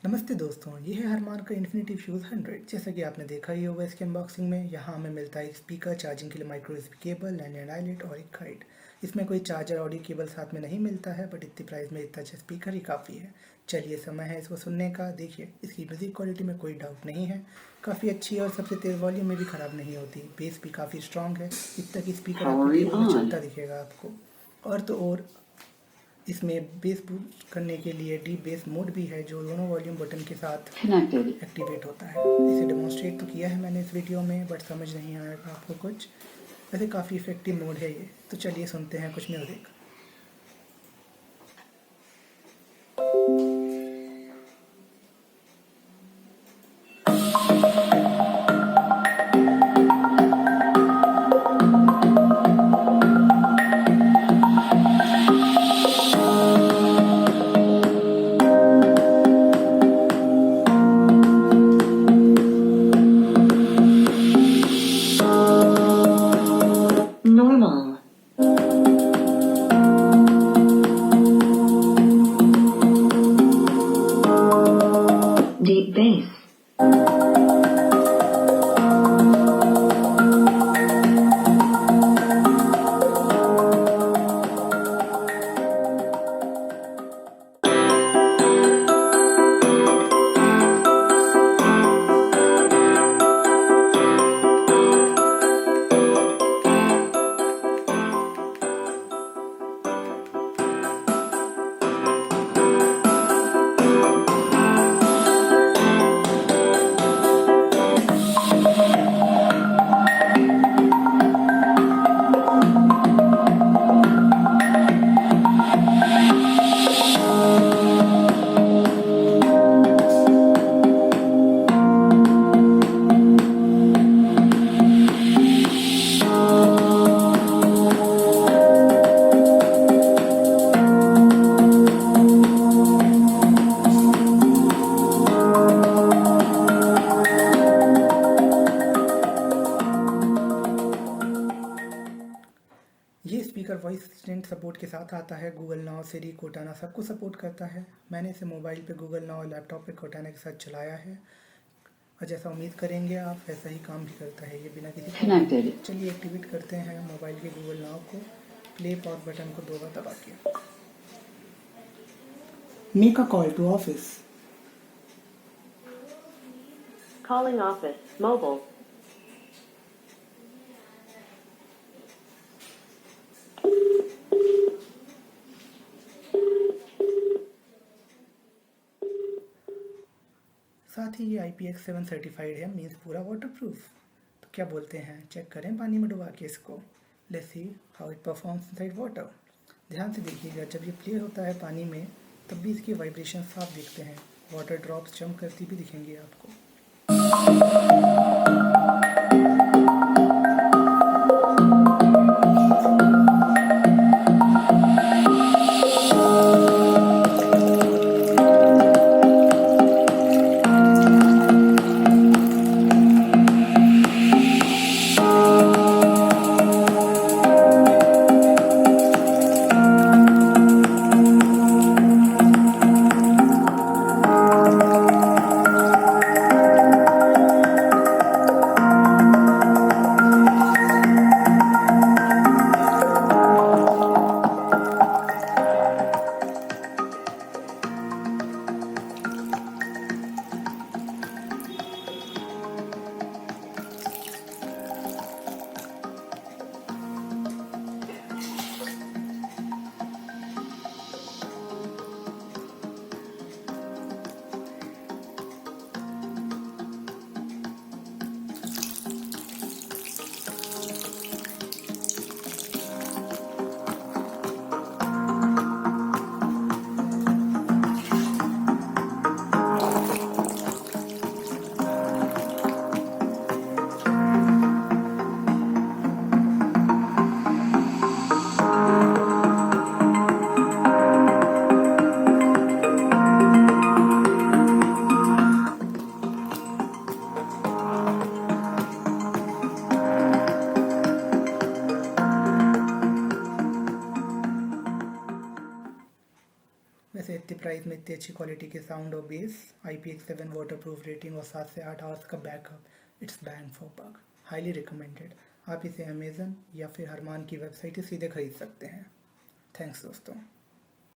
नमस्ते दोस्तों, ये है हरमान का इन्फिनिटी फ्यूज़ 100। जैसा कि आपने देखा ही होगा इसके अनबॉक्सिंग में। यहाँ हमें मिलता है एक स्पीकर, चार्जिंग के लिए micro USB cable, land eyelet और एक गाइड। इसमें कोई चार्जर ऑडियो केबल साथ में नहीं मिलता है, बट इतनी प्राइस में इतना अच्छा स्पीकर ही काफ़ी है। चलिए समय है इसको सुनने का। देखिए इसकी म्यूज़िक क्वालिटी में कोई डाउट नहीं है, काफ़ी अच्छी है और सबसे तेज़ वॉल्यूम में भी ख़राब नहीं होती। बेस भी काफ़ी स्ट्रॉन्ग है, इतना कि स्पीकर आपको टेबल में चलता दिखेगा आपको। और तो और इसमें बेस बूस्ट करने के लिए डीप बेस मोड भी है, जो दोनों वॉल्यूम बटन के साथ एक्टिवेट होता है। इसे डेमोन्स्ट्रेट तो किया है मैंने इस वीडियो में, बट समझ नहीं आएगा आपको कुछ। वैसे काफ़ी इफेक्टिव मोड है ये। तो चलिए सुनते हैं कुछ म्यूज़िक। Normal. Deep bass. ये स्पीकर वॉइस असिस्टेंट सपोर्ट के साथ आता है। गूगल नाउ, सिरी, कोर्टाना सबको सपोर्ट करता है। मैंने इसे मोबाइल पे गूगल नाउ और लैपटॉप पे कोर्टाना के साथ चलाया है, और जैसा उम्मीद करेंगे आप वैसा ही काम भी करता है ये बिना किसी Connected. चलिए एक्टिवेट करते हैं मोबाइल के गूगल नाउ को। प्ले पॉज बटन को 2 बार दबा के make a call to office. Calling office, mobile. साथ ही ये IPX7 सर्टिफाइड है, मीन्स पूरा वाटरप्रूफ। तो क्या बोलते हैं, चेक करें पानी में डुबा के इसको। Let's see how it performs inside water. ध्यान से देखिएगा, जब ये प्ले होता है पानी में तब भी इसके वाइब्रेशन साफ दिखते हैं। वाटर ड्रॉप्स जंप करती भी दिखेंगी आपको। वैसे इतनी प्राइस में इतनी अच्छी क्वालिटी के साउंड और बेस, IPX7 वाटरप्रूफ रेटिंग और 7 से 8 आवर्स का backup, it's bang for buck, highly recommended. आप इसे अमेज़न या फिर हरमान की वेबसाइट से सीधे खरीद सकते हैं। थैंक्स दोस्तों।